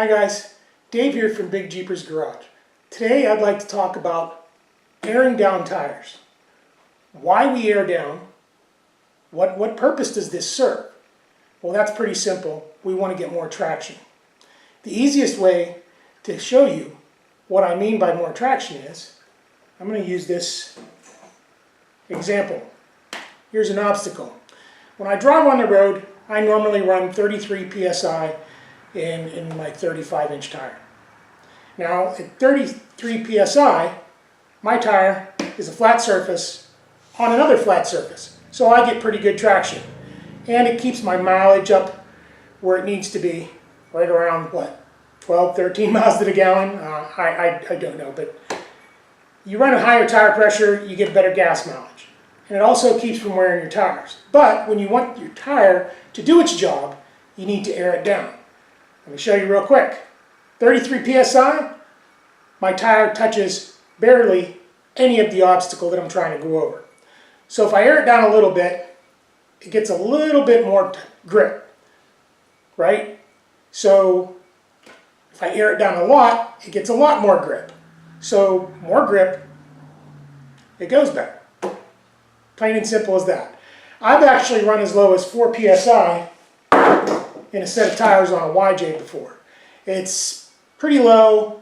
Hi guys, Dave here from Big Jeepers Garage. Today I'd like to talk about airing down tires. Why we air down, what purpose does this serve? Well, that's pretty simple. We want to get more traction. The easiest way to show you what I mean by more traction is, I'm going to use this example. Here's an obstacle. When I drive on the road, I normally run 33 psi in my 35-inch tire. Now, at 33 psi, my tire is a flat surface on another flat surface. So I get pretty good traction. And it keeps my mileage up where it needs to be, right around, what, 12, 13 miles to the gallon? I don't know, but you run a higher tire pressure, you get better gas mileage. And it also keeps from wearing your tires. But when you want your tire to do its job, you need to air it down. Let me show you real quick. 33 psi, my tire touches barely any of the obstacle that I'm trying to go over. So if I air it down a little bit, it gets a little bit more grip, right? So if I air it down a lot, it gets a lot more grip. So more grip, it goes better. Plain and simple as that. I've actually run as low as 4 psi in a set of tires on a YJ before. It's pretty low.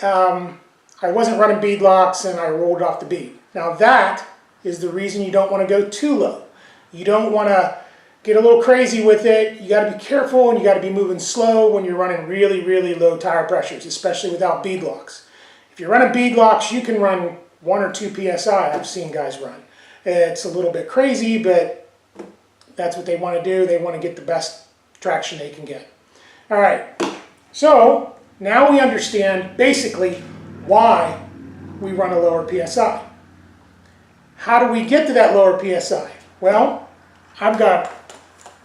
I wasn't running bead locks and I rolled off the bead. Now that is the reason you don't want to go too low. You don't want to get a little crazy with it. You got to be careful and you got to be moving slow when you're running really, really low tire pressures, especially without bead locks. If you're running bead locks, you can run 1 or 2 psi. I've seen guys run. It's a little bit crazy, but that's what they want to do. They want to get the best traction they can get. All right, so now we understand basically why we run a lower PSI. How do we get to that lower PSI? Well, I've got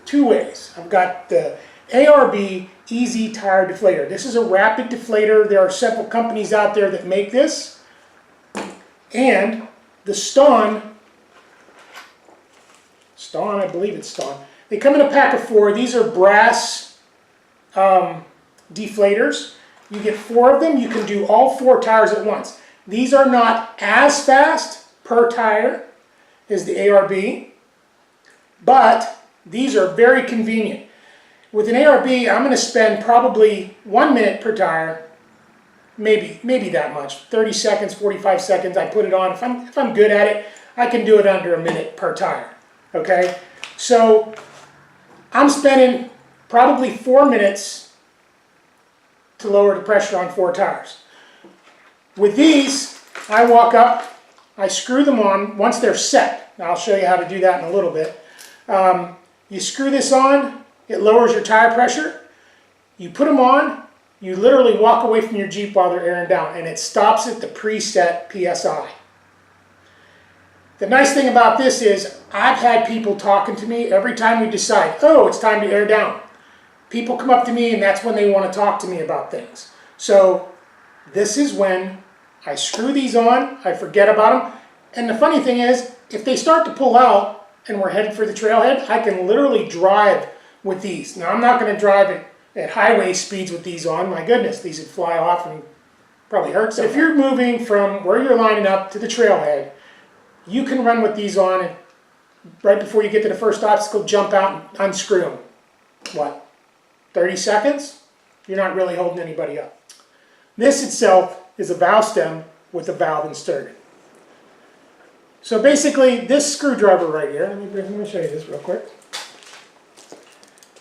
two ways. I've got the ARB Easy Tire Deflater. This is a rapid deflator. There are several companies out there that make this. And the Staun, I believe it's Staun. They come in a pack of 4. These are brass deflators. You get 4 of them. You can do all 4 tires at once. These are not as fast per tire as the ARB, but these are very convenient. With an ARB, I'm going to spend probably 1 minute per tire, maybe that much, 30 seconds, 45 seconds. I put it on. If I'm good at it, I can do it under a minute per tire. Okay, so I'm spending probably 4 minutes to lower the pressure on 4 tires. With these, I walk up, I screw them on once they're set. Now I'll show you how to do that in a little bit. You screw this on, it lowers your tire pressure. You put them on, you literally walk away from your Jeep while they're airing down, and it stops at the preset PSI. The nice thing about this is I've had people talking to me every time we decide, oh, it's time to air down. People come up to me and that's when they want to talk to me about things. So this is when I screw these on, I forget about them. And the funny thing is, if they start to pull out and we're headed for the trailhead, I can literally drive with these. Now I'm not going to drive at highway speeds with these on. My goodness, these would fly off and probably hurt someone. If you're moving from where you're lining up to the trailhead, you can run with these on and right before you get to the first obstacle, jump out and unscrew them. What, 30 seconds? You're not really holding anybody up. This itself is a valve stem with a valve inserted. So basically, this screwdriver right here, let me show you this real quick.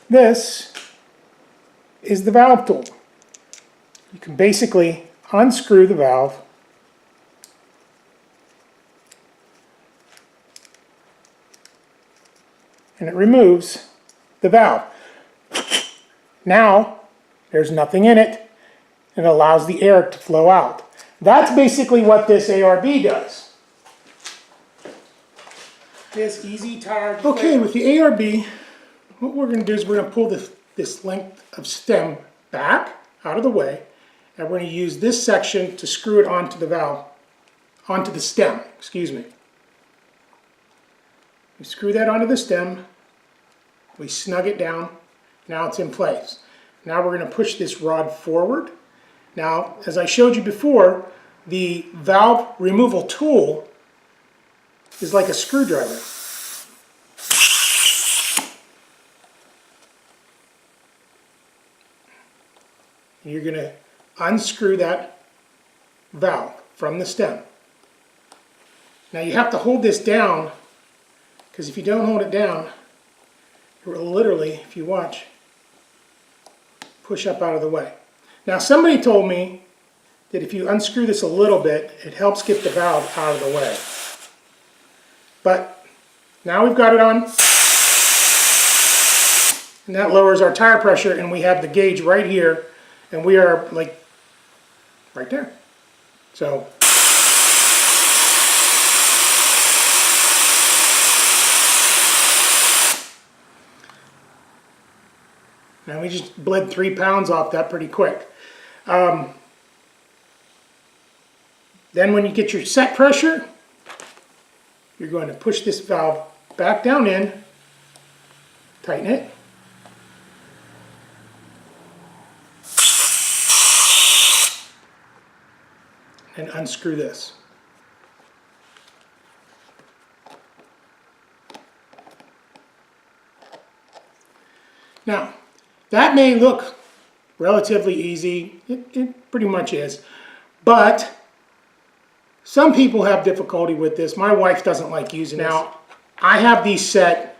This is the valve tool. You can basically unscrew the valve and it removes the valve. Now, there's nothing in it, and it allows the air to flow out. That's basically what this ARB does. This Easy Tire Deflater. Okay, with the ARB, what we're going to do is we're going to pull this length of stem back out of the way, and we're going to use this section to screw it onto the valve, onto the stem, excuse me. We screw that onto the stem, we snug it down, now it's in place. Now we're going to push this rod forward. Now, as I showed you before, the valve removal tool is like a screwdriver. You're going to unscrew that valve from the stem. Now you have to hold this down, because if you don't hold it down, it will literally, if you watch, push up out of the way. Now somebody told me that if you unscrew this a little bit, it helps get the valve out of the way. But now we've got it on, and that lowers our tire pressure, and we have the gauge right here, and we are like right there. So now we just bled 3 pounds off that pretty quick. Then when you get your set pressure, you're going to push this valve back down in, tighten it, and unscrew this. Now, that may look relatively easy. It pretty much is. But some people have difficulty with this. My wife doesn't like using this. Now, I have these set,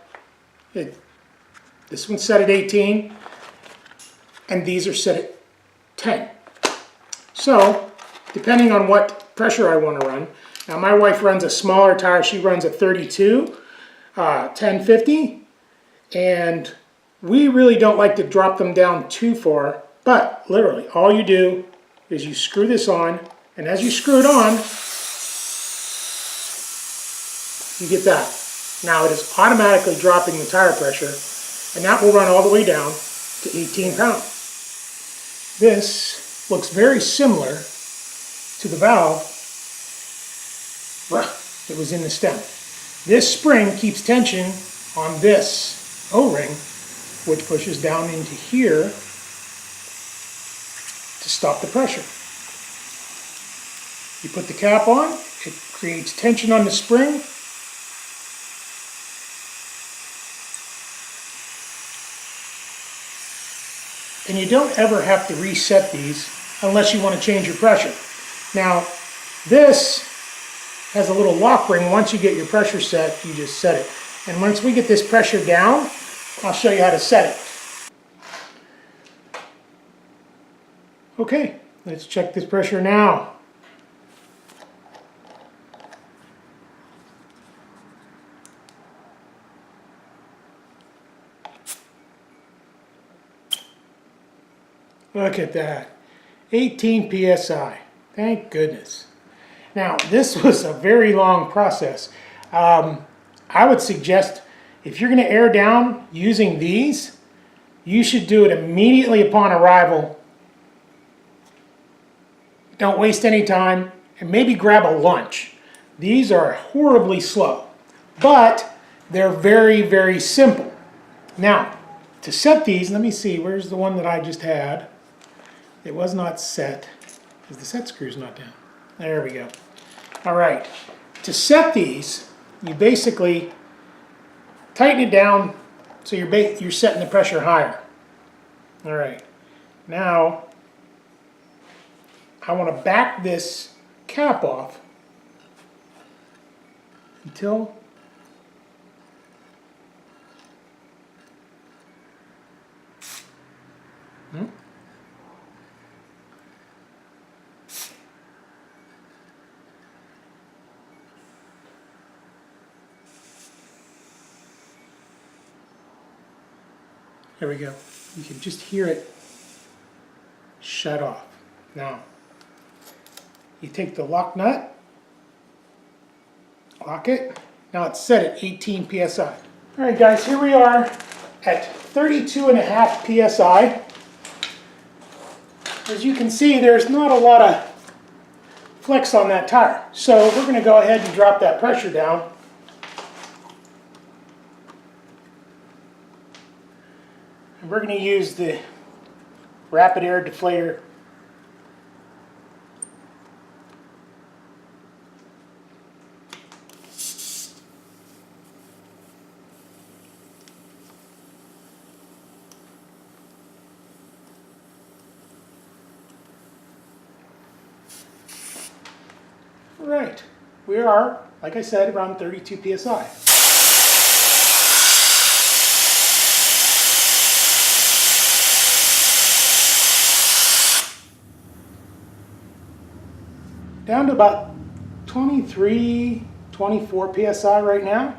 this one's set at 18, and these are set at 10. So, depending on what pressure I want to run. Now, my wife runs a smaller tire. She runs a 32, 1050, and we really don't like to drop them down too far, but literally all you do is you screw this on, and as you screw it on, you get that. Now it is automatically dropping the tire pressure, and that will run all the way down to 18 pounds. This looks very similar to the valve that was in the stem. This spring keeps tension on this O-ring, which pushes down into here to stop the pressure. You put the cap on, it creates tension on the spring, and you don't ever have to reset these unless you want to change your pressure. Now, this has a little lock ring. Once you get your pressure set, you just set it. And once we get this pressure down, I'll show you how to set it. Okay, let's check this pressure now. Look at that, 18 psi. Thank goodness. Now, this was a very long process. I would suggest if you're going to air down using these, you should do it immediately upon arrival. Don't waste any time, and maybe grab a lunch. These are horribly slow, but they're very, very simple. Now, to set these, let me see, where's the one that I just had? It was not set, because the set screw's not down. There we go. All right, to set these, you basically tighten it down so you're setting the pressure higher. All right, now I want to back this cap off until there we go. You can just hear it shut off. Now, you take the lock nut, lock it. Now it's set at 18 psi. All right, guys, here we are at 32.5 psi. As you can see, there's not a lot of flex on that tire. So we're going to go ahead and drop that pressure down. And we're going to use the Rapid Air Deflater. Right, we are, like I said, around 32 psi. Down to about 23, 24 psi right now.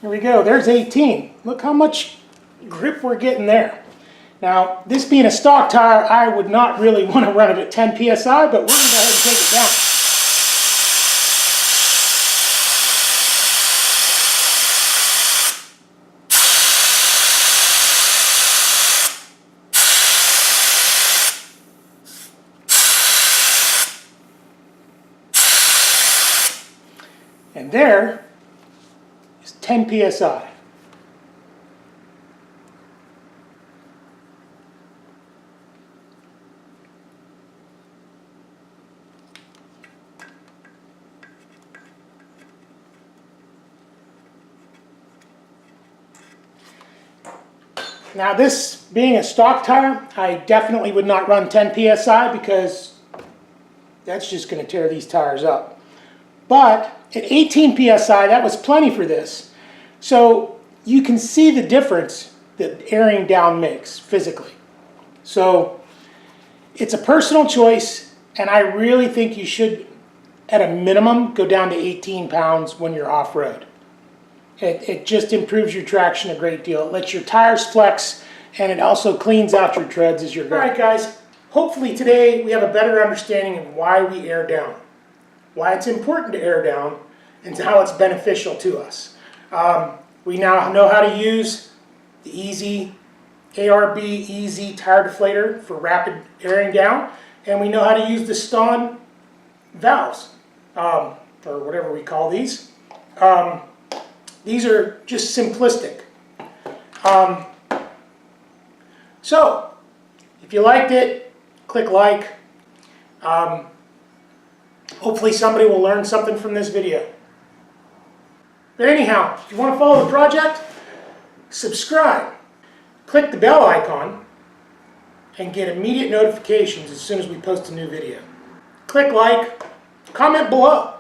Here we go, there's 18. Look how much grip we're getting there. Now, this being a stock tire, I would not really want to run it at 10 psi, but we're going to go ahead and take it down. And there is 10 psi. Now, this being a stock tire, I definitely would not run 10 psi because that's just going to tear these tires up. But at 18 psi, that was plenty for this. So you can see the difference that airing down makes physically. So it's a personal choice, and I really think you should, at a minimum, go down to 18 pounds when you're off-road. It just improves your traction a great deal. It lets your tires flex, and it also cleans out your treads as you're going. All right, guys. Hopefully today we have a better understanding of why we air down, why it's important to air down, and how it's beneficial to us. We now know how to use the easy ARB EZ tire deflator for rapid airing down, and we know how to use the Staun valves, or whatever we call these. These are just simplistic. So, if you liked it, click like. Hopefully somebody will learn something from this video. But anyhow, if you want to follow the project, subscribe. Click the bell icon and get immediate notifications as soon as we post a new video. Click like, comment below.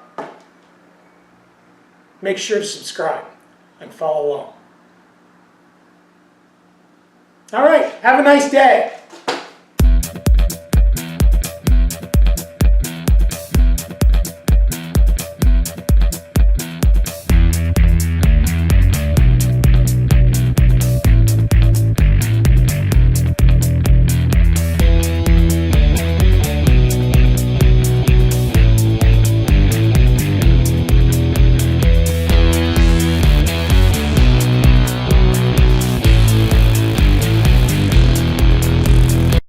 Make sure to subscribe and follow along. All right, have a nice day.